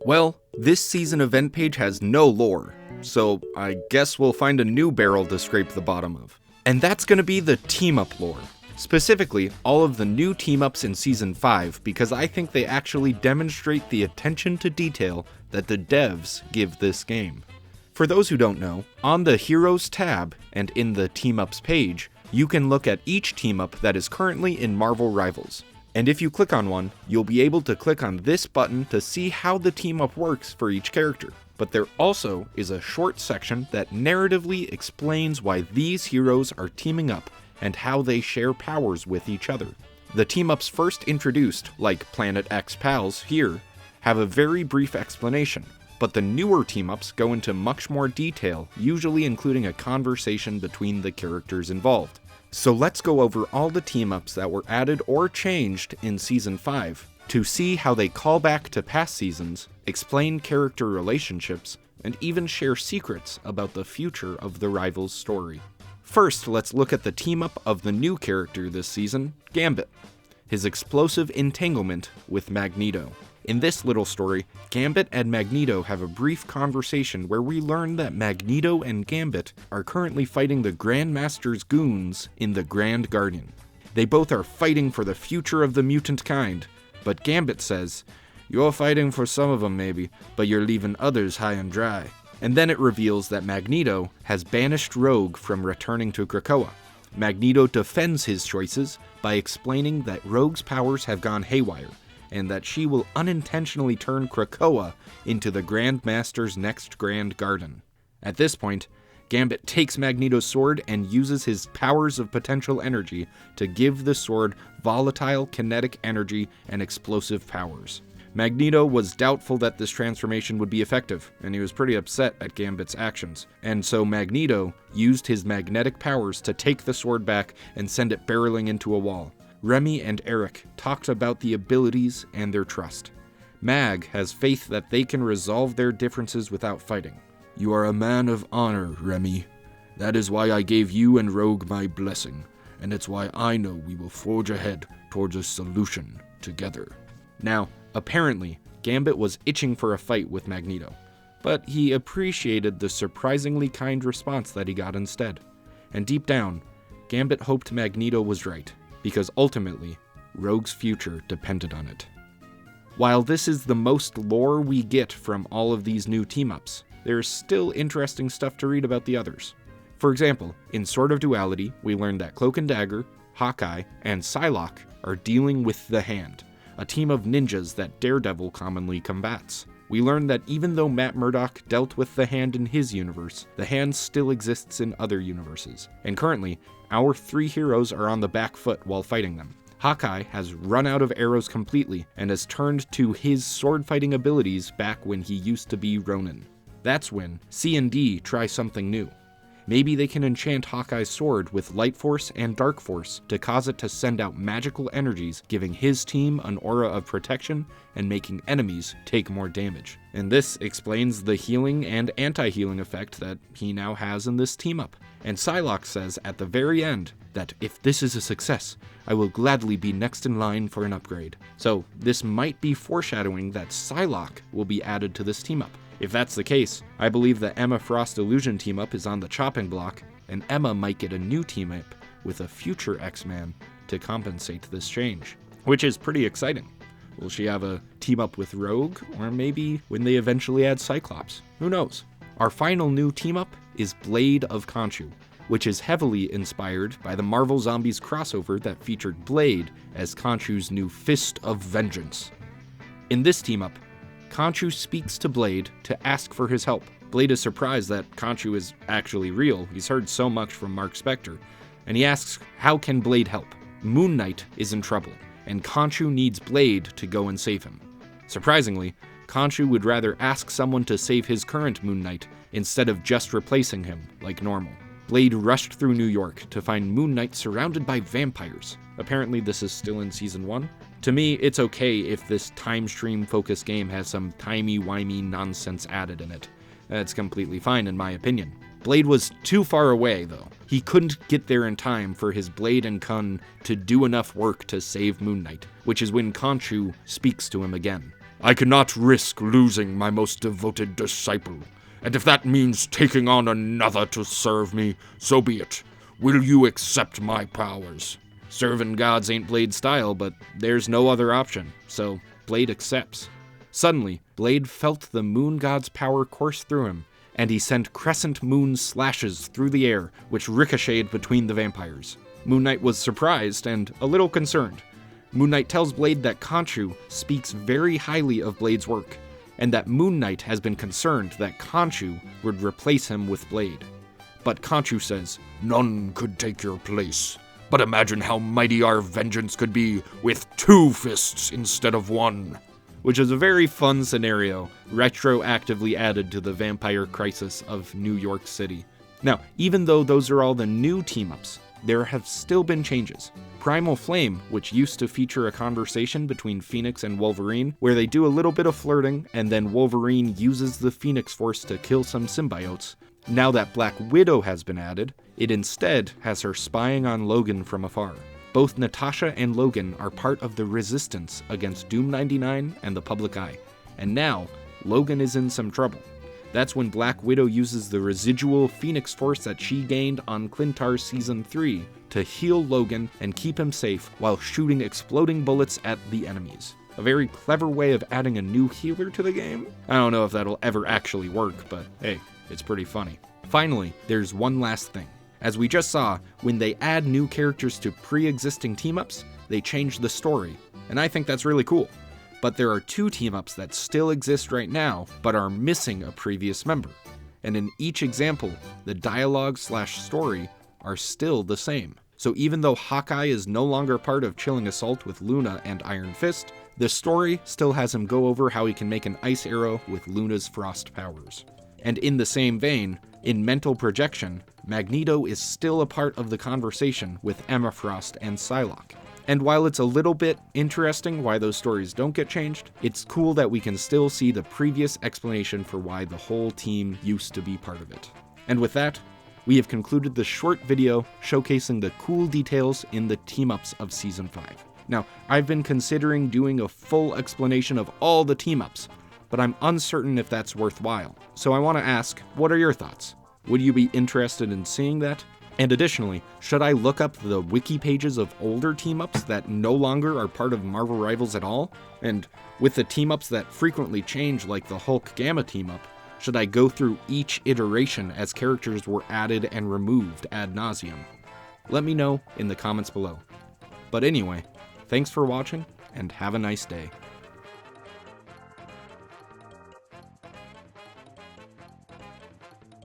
Well, this season event page has no lore, so I guess we'll find a new barrel to scrape the bottom of. And that's gonna be the team-up lore. Specifically, all of the new team-ups in Season 5, because I think they actually demonstrate the attention to detail that the devs give this game. For those who don't know, on the Heroes tab and in the team-ups page, you can look at each team-up that is currently in Marvel Rivals. And if you click on one, you'll be able to click on this button to see how the team-up works for each character. But there also is a short section that narratively explains why these heroes are teaming up and how they share powers with each other. The team-ups first introduced, like Planet X Pals here, have a very brief explanation, but the newer team-ups go into much more detail, usually including a conversation between the characters involved. So let's go over all the team-ups that were added or changed in Season 5 to see how they call back to past seasons, explain character relationships, and even share secrets about the future of the Rivals story. First, let's look at the team-up of the new character this season, Gambit, his explosive entanglement with Magneto. In this little story, Gambit and Magneto have a brief conversation where we learn that Magneto and Gambit are currently fighting the Grandmaster's goons in the Grand Guardian. They both are fighting for the future of the mutant kind, but Gambit says, "You're fighting for some of them maybe, but you're leaving others high and dry." And then it reveals that Magneto has banished Rogue from returning to Krakoa. Magneto defends his choices by explaining that Rogue's powers have gone haywire, and that she will unintentionally turn Krakoa into the Grand Master's next Grand Garden. At this point, Gambit takes Magneto's sword and uses his powers of potential energy to give the sword volatile kinetic energy and explosive powers. Magneto was doubtful that this transformation would be effective, and he was pretty upset at Gambit's actions, and so Magneto used his magnetic powers to take the sword back and send it barreling into a wall. Remy and Eric talked about the abilities and their trust. Mag has faith that they can resolve their differences without fighting. "You are a man of honor, Remy. That is why I gave you and Rogue my blessing, and it's why I know we will forge ahead towards a solution together." Now, apparently, Gambit was itching for a fight with Magneto, but he appreciated the surprisingly kind response that he got instead. And deep down, Gambit hoped Magneto was right, because ultimately, Rogue's future depended on it. While this is the most lore we get from all of these new team-ups, there's still interesting stuff to read about the others. For example, in Sword of Duality, we learned that Cloak and Dagger, Hawkeye, and Psylocke are dealing with the Hand, a team of ninjas that Daredevil commonly combats. We learned that even though Matt Murdock dealt with the Hand in his universe, the Hand still exists in other universes, and currently, our three heroes are on the back foot while fighting them. Hawkeye has run out of arrows completely and has turned to his sword-fighting abilities back when he used to be Ronin. That's when C&D try something new. Maybe they can enchant Hawkeye's sword with Light Force and Dark Force to cause it to send out magical energies, giving his team an aura of protection and making enemies take more damage. And this explains the healing and anti-healing effect that he now has in this team-up. And Psylocke says at the very end that if this is a success, I will gladly be next in line for an upgrade. So this might be foreshadowing that Psylocke will be added to this team-up. If that's the case, I believe the Emma Frost Illusion team-up is on the chopping block, and Emma might get a new team-up with a future X-Man to compensate this change, which is pretty exciting. Will she have a team-up with Rogue, or maybe when they eventually add Cyclops? Who knows? Our final new team-up is Blade of Khonshu, which is heavily inspired by the Marvel Zombies crossover that featured Blade as Khonshu's new Fist of Vengeance. In this team-up, Khonshu speaks to Blade to ask for his help. Blade is surprised that Khonshu is actually real. He's heard so much from Mark Spector, and he asks, how can Blade help? Moon Knight is in trouble, and Khonshu needs Blade to go and save him. Surprisingly, Khonshu would rather ask someone to save his current Moon Knight instead of just replacing him like normal. Blade rushed through New York to find Moon Knight surrounded by vampires. Apparently this is still in Season 1. To me, it's okay if this time stream focused game has some timey-wimey nonsense added in it. That's completely fine in my opinion. Blade was too far away though. He couldn't get there in time for his Blade and Kun to do enough work to save Moon Knight, which is when Khonshu speaks to him again. I cannot risk losing my most devoted disciple, and if that means taking on another to serve me, so be it. Will you accept my powers? Serving gods ain't Blade's style, but there's no other option, so Blade accepts. Suddenly, Blade felt the moon god's power course through him, and he sent crescent moon slashes through the air, which ricocheted between the vampires. Moon Knight was surprised and a little concerned. Moon Knight tells Blade that Khonshu speaks very highly of Blade's work, and that Moon Knight has been concerned that Khonshu would replace him with Blade. But Khonshu says, "None could take your place, but imagine how mighty our vengeance could be with 2 fists instead of 1. Which is a very fun scenario, retroactively added to the vampire crisis of New York City. Now, even though those are all the new team-ups, there have still been changes. Primal Flame, which used to feature a conversation between Phoenix and Wolverine, where they do a little bit of flirting, and then Wolverine uses the Phoenix Force to kill some symbiotes. Now that Black Widow has been added, it instead has her spying on Logan from afar. Both Natasha and Logan are part of the resistance against Doom 99 and the Public Eye, and now Logan is in some trouble. That's when Black Widow uses the residual Phoenix Force that she gained on Clintar Season 3 to heal Logan and keep him safe while shooting exploding bullets at the enemies. A very clever way of adding a new healer to the game. I don't know if that'll ever actually work, but hey, it's pretty funny. Finally, there's one last thing. As we just saw, when they add new characters to pre-existing team-ups, they change the story, and I think that's really cool. But there are 2 team-ups that still exist right now, but are missing a previous member. And in each example, the dialogue/story are still the same. So even though Hawkeye is no longer part of Chilling Assault with Luna and Iron Fist, the story still has him go over how he can make an ice arrow with Luna's frost powers. And in the same vein, in Mental Projection, Magneto is still a part of the conversation with Emma Frost and Psylocke. And while it's a little bit interesting why those stories don't get changed, it's cool that we can still see the previous explanation for why the whole team used to be part of it. And with that, we have concluded the short video showcasing the cool details in the team-ups of Season 5. Now, I've been considering doing a full explanation of all the team-ups, but I'm uncertain if that's worthwhile. So I want to ask, what are your thoughts? Would you be interested in seeing that? And additionally, should I look up the wiki pages of older team-ups that no longer are part of Marvel Rivals at all? And with the team-ups that frequently change, like the Hulk Gamma team-up, should I go through each iteration as characters were added and removed ad nauseum? Let me know in the comments below. But anyway, thanks for watching, and have a nice day.